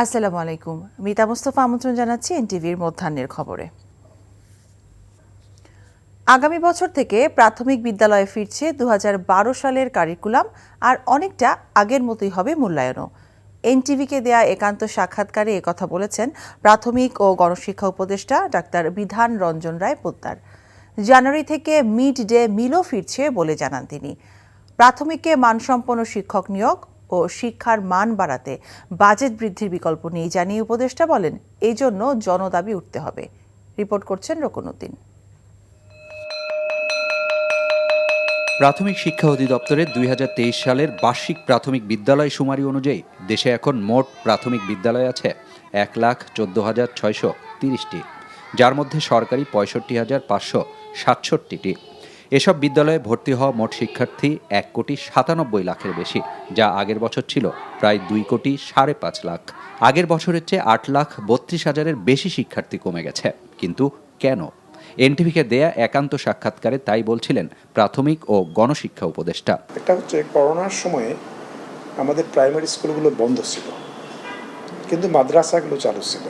আসসালামু আলাইকুম। মিতা মুস্তফা আমন্ত্রণ জানাচ্ছি এনটিভির মধ্যাহ্নের খবরে। আগামী বছর থেকে প্রাথমিক বিদ্যালয়ে ফিরছে ২০১২ সালের কারিকুলাম, আর অনেকটা আগের মতোই হবে মূল্যায়নও। এনটিভিকে দেয়া একান্ত সাক্ষাৎকারে একথা বলেছেন প্রাথমিক ও গণশিক্ষা উপদেষ্টা ডাক্তার বিধান রঞ্জন রায় পোদ্দার। জানুয়ারি থেকে মিড ডে মিলও ফিরছে বলে জানান তিনি। প্রাথমিকে মানসম্পন্ন শিক্ষক নিয়োগ ও শিক্ষার মান বাড়াতে বাজেট বৃদ্ধির বিকল্প নেই জানিয়ে উপদেষ্টা বলেন, এই জন্য জনদাবি উঠতে হবে। রিপোর্ট করছেন রকনউদ্দিন। প্রাথমিক শিক্ষা অধিদপ্তরের ২০২৩ সালের বার্ষিক প্রাথমিক বিদ্যালয় শুমারি অনুযায়ী দেশে এখন মোট প্রাথমিক বিদ্যালয় আছে ১,১৪,৬৩০টি, যার মধ্যে সরকারি ৬৫,৫৬৭টি। এসব বিদ্যালয়ে ভর্তি হওয়া মোট শিক্ষার্থী ১,৯৭,০০,০০০ বেশি, যা আগের বছর ছিল প্রায় ২,৫,৫,০০,০০০। আগের বছরের চেয়ে ৮,৩২,০০০-এর বেশি শিক্ষার্থী কমে গেছে। কিন্তু কেন? এনটিভিকে দেয়া একান্ত সাক্ষাৎকারে তাই বলছিলেন প্রাথমিক ও গণশিক্ষা উপদেষ্টা। এটা হচ্ছে করোনার সময়ে আমাদের প্রাইমারি স্কুলগুলো বন্ধ ছিল, কিন্তু মাদ্রাসাগুলো চালু ছিল।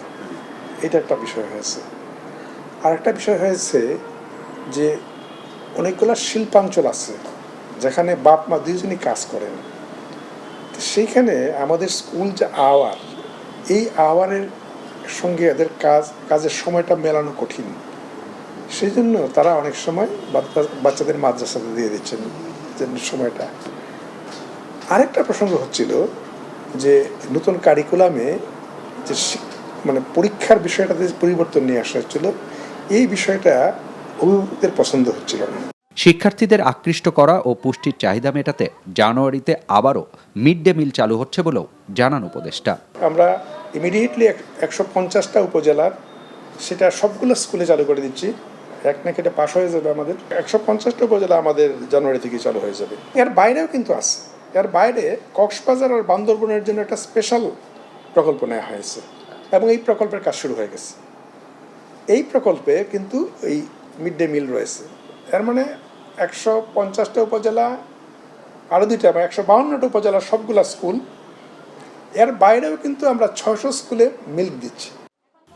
এটা একটা বিষয় হয়েছে। আর একটা বিষয় হয়েছে যে অনেকগুলো শিল্পাঞ্চল আছে যেখানে বাপ মা দুইজনই কাজ করেন। সেইখানে আমাদের স্কুল যে আওয়ার, এই আওয়ারের সঙ্গে এদের কাজের সময়টা মেলানো কঠিন। সেই জন্য তারা অনেক সময় বাচ্চাদের মাদ্রাসাতে দিয়ে দিচ্ছেন সময়টা। আরেকটা প্রসঙ্গ হচ্ছিল যে নতুন কারিকুলামে যে পরীক্ষার বিষয়টাতে পরিবর্তন নিয়ে আসা হচ্ছিল, এই বিষয়টা অভিভাবকদের পছন্দ হচ্ছিল না। শিক্ষার্থীদের আকৃষ্ট করা ও পুষ্টির চাহিদা মেটাতে জানুয়ারিতে আবারও মিড ডে মিল চালু হচ্ছে বলেও জানান উপদেষ্টা। আমরা ইমিডিয়েটলি ১৫০টা উপজেলার সেটা সবগুলো স্কুলে চালু করে দিচ্ছি। এক নাকি এটা পাশ হয়ে যাবে। আমাদের ১৫০টা উপজেলা আমাদের জানুয়ারি থেকে চালু হয়ে যাবে। এর বাইরেও কিন্তু আছে। এর বাইরে কক্সবাজার আর বান্দরবনের জন্য একটা স্পেশাল প্রকল্প নেওয়া হয়েছে এবং এই প্রকল্পের কাজ শুরু হয়ে গেছে। এই প্রকল্পে কিন্তু এই মিড ডে মিল রয়েছে। এর মানে ১৫০টা উপজেলা, আরও দুইটা ১৫২টা উপজেলার সবগুলা স্কুল, এর বাইরেও কিন্তু আমরা ৬০০ স্কুলে মিল্ক দিচ্ছি।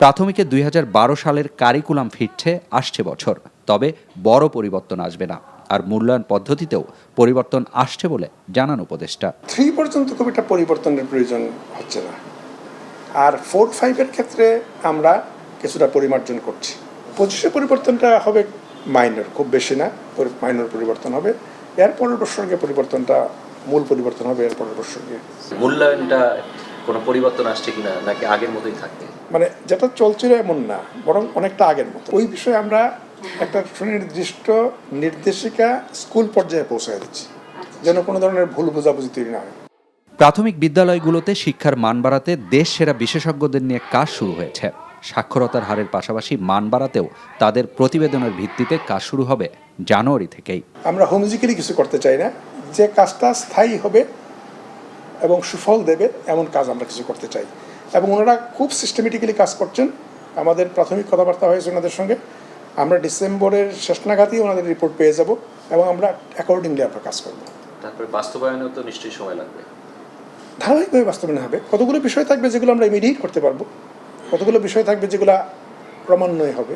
প্রাথমিকে ২০১২ সালের কারিকুলাম ফিরছে আসছে বছর, তবে বড় পরিবর্তন আসবে না। আর মূল্যায়ন পদ্ধতিতেও পরিবর্তন আসছে বলে জানান উপদেষ্টা। 3 পর্যন্ত খুব একটা পরিবর্তনের প্রয়োজন হচ্ছে না। আর 4-5-এর ক্ষেত্রে আমরা কিছুটা পরিমার্জন করছি। 25-এ পরিবর্তনটা হবে মাইনর, খুব বেশি না, মাইনর পরিবর্তন হবে। এর পরের বর্ষে পরিবর্তনটা মূল পরিবর্তন হবে। এর পরের বর্ষে মূল্যায়নটা কোনো পরিবর্তন আসছে কিনা, নাকি আগের মতোই থাকবে? যেটা চলছিল এমন না, বরং অনেকটা আগের মতো। ওই বিষয়ে আমরা একটা সুনির্দিষ্ট নির্দেশিকা স্কুল পর্যায়ে পৌঁছায় দিচ্ছি, যেন কোনো ধরনের ভুল বোঝাবুঝি তৈরি না হয়। প্রাথমিক বিদ্যালয়গুলোতে শিক্ষার মান বাড়াতে দেশ সেরা বিশেষজ্ঞদের নিয়ে কাজ শুরু হয়েছে। সাক্ষরতার হারের পাশাপাশি মান বাড়াতেও তাদের প্রতিবেদনের ভিত্তিতে কাজ শুরু হবে জানুয়ারি থেকেই। আমরা হোমজিক্যালি কিছু করতে চাই না, যে কাজটা স্থায়ী হবে এবং সুফল দেবে এমন কাজ আমরা কিছু করতে চাই। এবং ওনারা খুব সিস্টেমেটিক্যালি কাজ করছেন। আমাদের প্রাথমিক কথাবার্তা হয়েছে ওনাদের সঙ্গে। আমরা ডিসেম্বরের শেষ নাগাদই ওনাদের রিপোর্ট পেয়ে যাব এবং আমরা অ্যাকর্ডিংলি আমরা কাজ করব। তারপরে বাস্তবায়নেও তো নিশ্চয়ই সময় লাগবে। ধারাবাহিকভাবে বাস্তবায়ন হবে। কতগুলো বিষয় থাকবে যেগুলো আমরা ইমিডিয়েট করতে পারবো, কতগুলো বিষয় থাকবে যেগুলো ক্রমান্বয়ে হবে।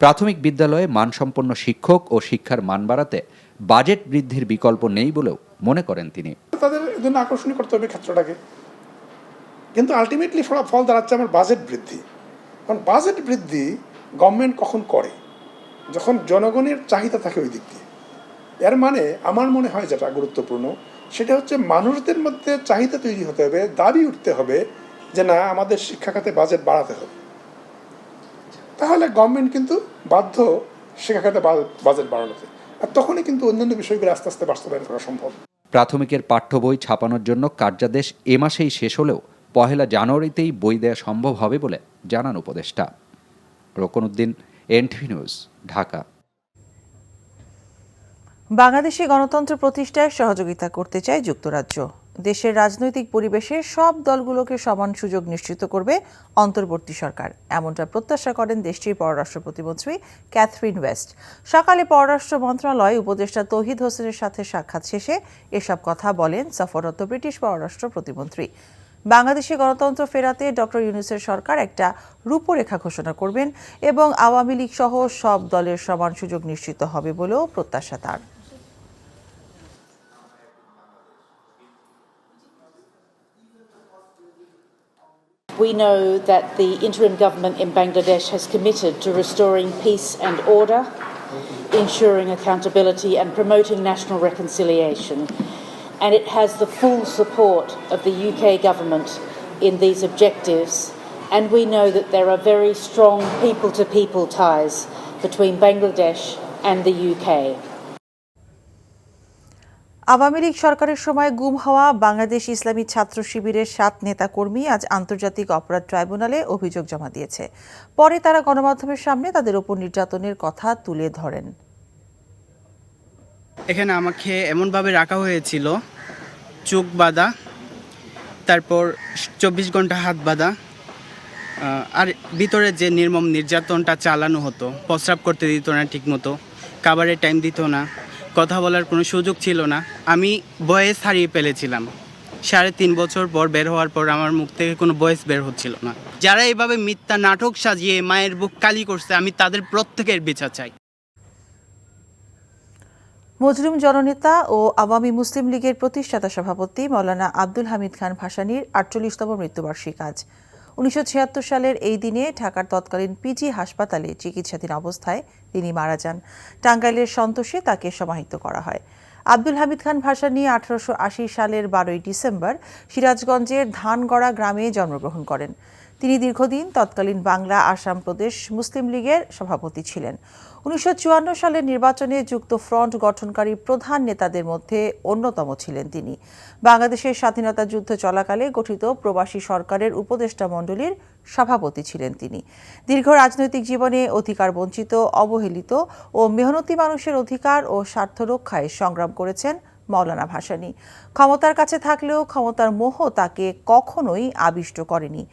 প্রাথমিক বিদ্যালয়ে মানসম্পন্ন শিক্ষক ও শিক্ষার মান বাড়াতে বাজেট বৃদ্ধির বিকল্প নেই বলেও মনে করেন তিনি। তাদের জন্য আকর্ষণীয় করতে হবে ক্ষেত্রটাকে, কিন্তু আলটিমেটলি ফল দাঁড়াচ্ছে আমার বাজেট বৃদ্ধি। কারণ বাজেট বৃদ্ধি গভর্নমেন্ট কখন করে? যখন জনগণের চাহিদা থাকে ওই দিক দিয়ে। এর মানে আমার মনে হয় যেটা গুরুত্বপূর্ণ, সেটা হচ্ছে মানুষদের মধ্যে চাহিদা তৈরি হতে হবে, দাবি উঠতে হবে যে না, আমাদের শিক্ষা খাতে বাজেট বাড়াতে হবে। তাহলে গভর্নমেন্ট কিন্তু বাধ্য শিক্ষা খাতে বাজেট বাড়ানোতে, আর তখনই কিন্তু অন্যান্য বিষয়গুলো আস্তে আস্তে বাস্তবায়ন করা সম্ভব। প্রাথমিকের পাঠ্য বই ছাপানোর জন্য কার্যাদেশ এ মাসেই শেষ হলেও ১ জানুয়ারিতেই বই দেয়া সম্ভব হবে বলে জানান উপদেষ্টা। রকনউদ্দিন, এনটিভি নিউজ, ঢাকা। বাংলাদেশে গণতন্ত্র প্রতিষ্ঠায় সহযোগিতা করতে চায় যুক্তরাজ্য। দেশের রাজনৈতিক পরিবেশে সব দলগুলোকে সমান সুযোগ নিশ্চিত করবে অন্তর্বর্তী সরকার, এমনটা প্রত্যাশা করেন দেশটির পররাষ্ট্র প্রতিমন্ত্রী ক্যাথরিন ওয়েস্ট। সকালে পররাষ্ট্র মন্ত্রণালয় উপদেষ্টা তৌহিদ হোসেনের সাথে সাক্ষাৎ শেষে এসব কথা বলেন সফররত ব্রিটিশ পররাষ্ট্র প্রতিমন্ত্রী। বাংলাদেশে গণতন্ত্র ফেরাতে ডক্টর ইউনূসের সরকার একটা রূপরেখা ঘোষণা করবেন এবং আওয়ামী লীগ সহ সব দলের সমান সুযোগ নিশ্চিত হবে বলেও প্রত্যাশা তার। We know that the interim government in Bangladesh has committed to restoring peace and order, ensuring accountability and promoting national reconciliation. And it has the full support of the UK government in these objectives. And we know that there are very strong people-to-people ties between Bangladesh and the UK. Awami League সরকারের সময় গুম হওয়া বাংলাদেশ ইসলামী ছাত্র শিবিরের 7 নেতাকর্মী আজ আন্তর্জাতিক অপরাধ ট্রাইব্যুনালে অভিযোগ জমা দিয়েছে। পরে তারা গণমাধ্যমের সামনে তাদের উপর নির্যাতনের কথা তুলে ধরেন। এখানে আমাকে এমনভাবে রাখা হয়েছিল, চোখ বাঁধা, তারপর 24 ঘন্টা হাত বাঁধা, আর ভিতরে যে নির্মম নির্যাতনটা চালানো হতো, প্রস্রাব করতে দিত না ঠিকমতো, খাবারের টাইম দিত না, কথা বলার কোনো সুযোগ ছিল না। আমি বয়েস হারিয়ে ফেলেছিলাম। 3.5 বছর পর বের হওয়ার পর আমার মুখ থেকে কোনো বয়েস বের হচ্ছিল না। যারা এইভাবে মিথ্যা নাটক সাজিয়ে মায়ের বুক কালি করছে, আমি তাদের প্রত্যেকের বিচার চাই। মজলুম জননেতা ও আওয়ামী মুসলিম লীগের প্রতিষ্ঠাতা সভাপতি মাওলানা আব্দুল হামিদ খান ভাসানীর 48তম মৃত্যুবার্ষিকী আজ। 1976 সালের এই দিনে ঢাকার তৎকালীন পিজি হাসপাতালে চিকিৎসাধীন অবস্থায় তিনি মারা যান। টাঙ্গাইলের সন্তোষে তাকে সমাহিত করা হয়। আব্দুল হামিদ খান ভাসানী 1880 সালের 12 ডিসেম্বর সিরাজগঞ্জের ধানগড়া গ্রামে জন্মগ্রহণ করেন। তিনি দীর্ঘদিন তৎকালীন বাংলা আসাম প্রদেশ মুসলিম লীগের সভাপতি ছিলেন। 1954 সালের নির্বাচনে যুক্ত ফ্রন্ট গঠনকারী প্রধান নেতাদের মধ্যে অন্যতম ছিলেন তিনি। বাংলাদেশের স্বাধীনতা যুদ্ধ চলাকালে গঠিত প্রবাসী সরকারের উপদেষ্টা মণ্ডলীর সভাপতি ছিলেন তিনি। দীর্ঘ রাজনৈতিক জীবনে অধিকার বঞ্চিত, অবহেলিত ও মেহনতি মানুষের অধিকার ও স্বার্থ রক্ষায় সংগ্রাম করেছেন মাওলানা ভাসানী। ক্ষমতার কাছে থাকলেও ক্ষমতার মোহ তাকে কখনোই আবিষ্ট করেনি।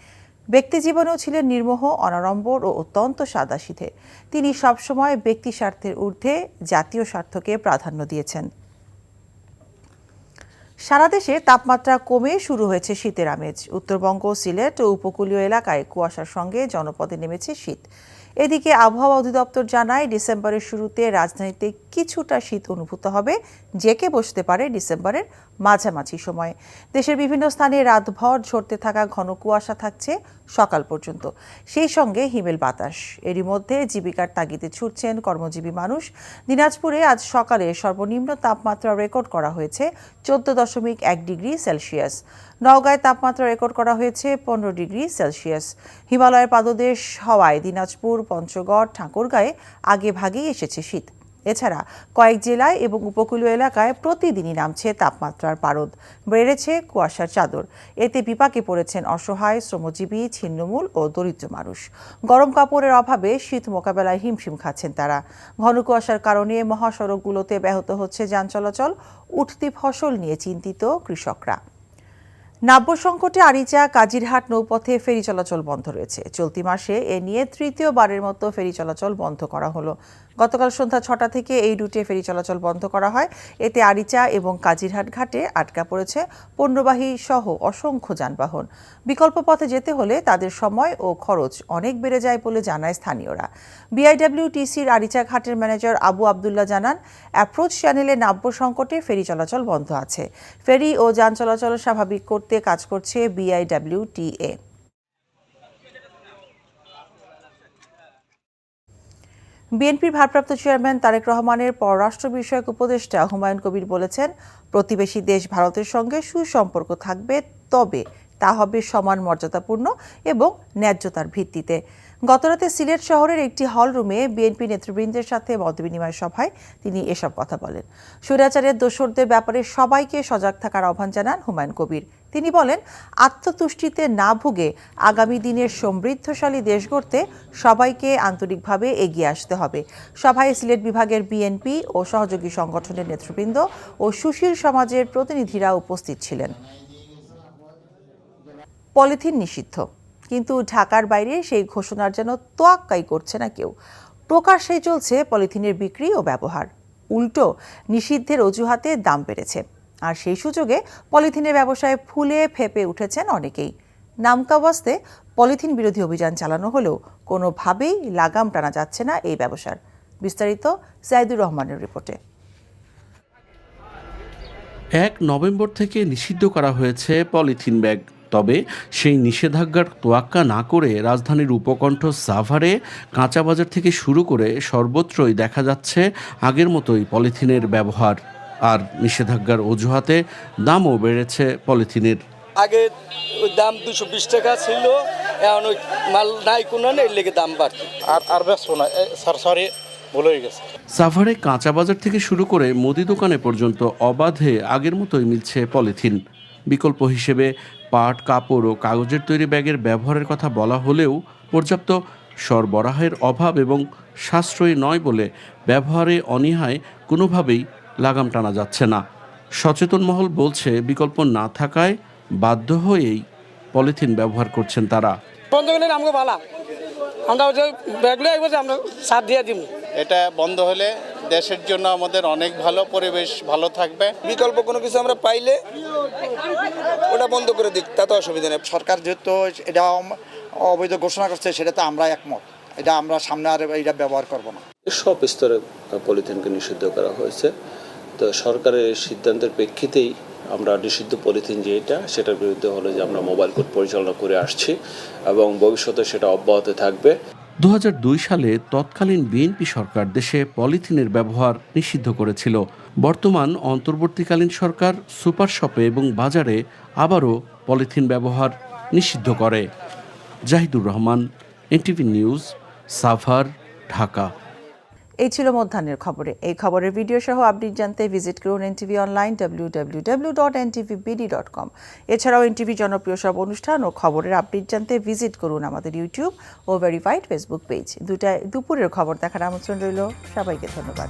ব্যক্তি জীবনেও ছিলেন নির্মোহ, অনাড়ম্বর ও অত্যন্ত সাদাসিধে। তিনি সবসময় ব্যক্তি স্বার্থের ঊর্ধ্বে জাতীয় স্বার্থকে প্রাধান্য দিয়েছেন। সারা দেশে তাপমাত্রা কমে শুরু হয়েছে শীতের আমেজ। উত্তরবঙ্গ, সিলেট ও উপকূলীয় এলাকায় কুয়াশার সঙ্গে জনপদে নেমেছে শীত। এদিকে আবহাওয়া অধিদপ্তর জানায়, ডিসেম্বরের শুরুতে রাজধানীতে কিছুটা শীত অনুভূত হবে, জেঁকে বসতে পারে ডিসেম্বরের মাঝামাঝি সময়ে। দেশের বিভিন্ন স্থানে রাতভর ঝরতে থাকা ঘন কুয়াশা থাকছে সকাল পর্যন্ত, সেই সঙ্গে হিমেল বাতাস। এরই মধ্যে জীবিকার তাগিদে ছুটছেন কর্মজীবী মানুষ। দিনাজপুরে আজ সকালে সর্বনিম্ন তাপমাত্রা রেকর্ড করা হয়েছে 14.1 ডিগ্রি সেলসিয়াস। নওগাঁয় তাপমাত্রা রেকর্ড করা হয়েছে 15 ডিগ্রি সেলসিয়াস। হিমালয়ের পাদদেশ হওয়ায় দিনাজপুর, পঞ্চগড়, ঠাকুরগাঁয়ে আগে ভাগেই এসেছে শীত। এছাড়া কয়েক জেলায় এবং উপকূলীয় এলাকায় প্রতিদিনই নামছে তাপমাত্রার পারদ, বেড়েছে কুয়াশার চাদর। এতে বিপাকে পড়েছেন অসহায়, শ্রমজীবী, ছিন্নমূল ও দরিদ্র মানুষ। গরম কাপড়ের অভাবে শীত মোকাবেলায় হিমশিম খাচ্ছেন তারা। ঘন কুয়াশার কারণে মহাসড়কগুলোতে ব্যাহত হচ্ছে যান চলাচল। উঠতি ফসল নিয়ে চিন্তিত কৃষকরা। নাব্য সংকটে আরিচা কাজিরহাট নৌপথে ফেরি চলাচল বন্ধ রয়েছে। চলতি মাসে এ নিয়ে তৃতীয়বারের মতো ফেরি চলাচল বন্ধ করা হলো। গতকাল সন্ধ্যা 6টা থেকে এই রুটে ফেরি চলাচল বন্ধ করা হয়। এতে আরিচা এবং কাজিরহাট ঘাটে আটকা পড়েছে পণ্যবাহী সহ অসংখ্য যানবাহন। বিকল্প পথে যেতে হলে তাদের সময় ও খরচ অনেক বেড়ে যায় বলে জানায় স্থানীয়রা। বিআইডব্লিউটিসির আরিচা ঘাটের ম্যানেজার আবু আবদুল্লাহ জানান, অ্যাপ্রোচ চ্যানেলে নাব্য সংকটে ফেরি চলাচল বন্ধ আছে। ফেরি ও যান চলাচল স্বাভাবিক করতে কাজ করছে বিআইডব্লিউটিএ। বিএনপির ভারপ্রাপ্ত চেয়ারম্যান তারেক রহমানের পররাষ্ট্র বিষয়ক উপদেষ্টা হুমায়ুন কবির বলেছেন, প্রতিবেশী দেশ ভারতের সঙ্গে সুসম্পর্ক থাকবে, তবে তা হবে সমান মর্যাদাপূর্ণ এবং ন্যায্যতার ভিত্তিতে। গতরাতে সিলেট শহরের একটি হলরুমে বিএনপি নেতৃবৃন্দের সাথে মতবিনিময় সভায় তিনি এসব কথা বলেন। স্বৈরাচারের দোসরদের ব্যাপারে সবাইকে সজাগ থাকার আহ্বান জানান হুমায়ুন কবির। তিনি বলেন, আত্মতুষ্টিতে না ভুগে আগামী দিনের সমৃদ্ধশালী দেশ গড়তে সবাইকে আন্তরিকভাবে এগিয়ে আসতে হবে। সভায় সিলেট বিভাগের বিএনপি ও সহযোগী সংগঠনের নেতৃবৃন্দ ও সুশীল সমাজের প্রতিনিধিরা উপস্থিত ছিলেন। পলিথিন নিষিদ্ধ, কিন্তু ঢাকার বাইরে সেই ঘোষণার যেন তোয়াক্কাই করছে না কেউ। প্রকাশ্যেই চলছে পলিথিনের বিক্রি ও ব্যবহার। উল্টো নিষিদ্ধের অজুহাতে দাম বেড়েছে। আর সেই সুযোগে পলিথিনের ব্যবসায় ফুলে ফেপে উঠেছেন অনেকেই। নামকাওয়াস্তে পলিথিন বিরোধী অভিযান চালানো হলেও কোনোভাবেই লাগাম টানা যাচ্ছে না এই ব্যবসার। বিস্তারিত সাইদুর রহমানের রিপোর্টে। 1 নভেম্বর থেকে নিষিদ্ধ করা হয়েছে পলিথিন ব্যাগ। তবে সেই নিষেধাজ্ঞার তোয়াক্কা না করে রাজধানীর উপকণ্ঠ সাভারে কাঁচা বাজার থেকে শুরু করে সর্বত্রই দেখা যাচ্ছে আগের মতোই পলিথিনের ব্যবহার। আর নিষেধাজ্ঞার অজুহাতে দামও বেড়েছে পলিথিনের। আগে ওই দাম 220 টাকা ছিল, এখন ওই মাল নাই কোনো নেই, লেগে দাম বাড়ছে। আর বেশ না সরি ভুল হয়ে গেছে। সাভারে কাঁচা বাজার থেকে শুরু করে মুদি দোকানে পর্যন্ত অবাধে আগের মতোই মিলছে পলিথিন। বিকল্প হিসেবে পাট, কাপড় ও কাগজের তৈরি ব্যাগের ব্যবহারের কথা বলা হলেও পর্যাপ্ত সরবরাহের অভাব এবং সাশ্রয়ী নয় বলে ব্যবহারে অনীহায় কোনোভাবেই লাগাম টানা যাচ্ছে না। সচেতন মহল বলছে বিকল্প না থাকায় বাধ্য হয়েই পলিথিন ব্যবহার করছেন তারা। বন্ধ করলে আমাকে ভালো, আমরা ওই ব্যাগগুলো আমরা সার দিয়ে দিব। এটা বন্ধ হলে দেশের জন্য আমাদের অনেক ভালো, পরিবেশ ভালো থাকবে। বিকল্প কোনো কিছু আমরা পাইলে ওটা বন্ধ করে দিক, তাতে অসুবিধা নেই। সরকার যেহেতু এটা অবৈধ ঘোষণা করছে, সেটা তো আমরা একমত। এটা আমরা সামনে আর এটা ব্যবহার করব না। সব স্তরে পলিথিনকে নিষিদ্ধ করা হয়েছে। তো সরকারের সিদ্ধান্তের প্রেক্ষিতেই আমরা নিষিদ্ধ পলিথিন যেটা, সেটার বিরুদ্ধে হলো যে আমরা মোবাইল কোর্ট পরিচালনা করে আসছি এবং ভবিষ্যতে সেটা অব্যাহত থাকবে। 2002 সালে তৎকালীন বিএনপি সরকার দেশে পলিথিনের ব্যবহার নিষিদ্ধ করেছিল। বর্তমান অন্তর্বর্তীকালীন সরকার সুপার শপে এবং বাজারে আবারও পলিথিন ব্যবহার নিষিদ্ধ করে। Jahidur Rahman, NTV news, Savar, Dhaka. এই ছিল মধ্যাহ্নের খবরে। এই খবরের ভিডিও সহ আপডেট জানতে ভিজিট করুন এনটিভি অনলাইন www.ntvbd.com। এছাড়াও এনটিভি জনপ্রিয় সব অনুষ্ঠান ও খবরের আপডেট জানতে ভিজিট করুন আমাদের ইউটিউব ও ভেরিফাইড ফেসবুক পেজ। দুপুরের খবর দেখার আমন্ত্রণ রইল। সবাইকে ধন্যবাদ।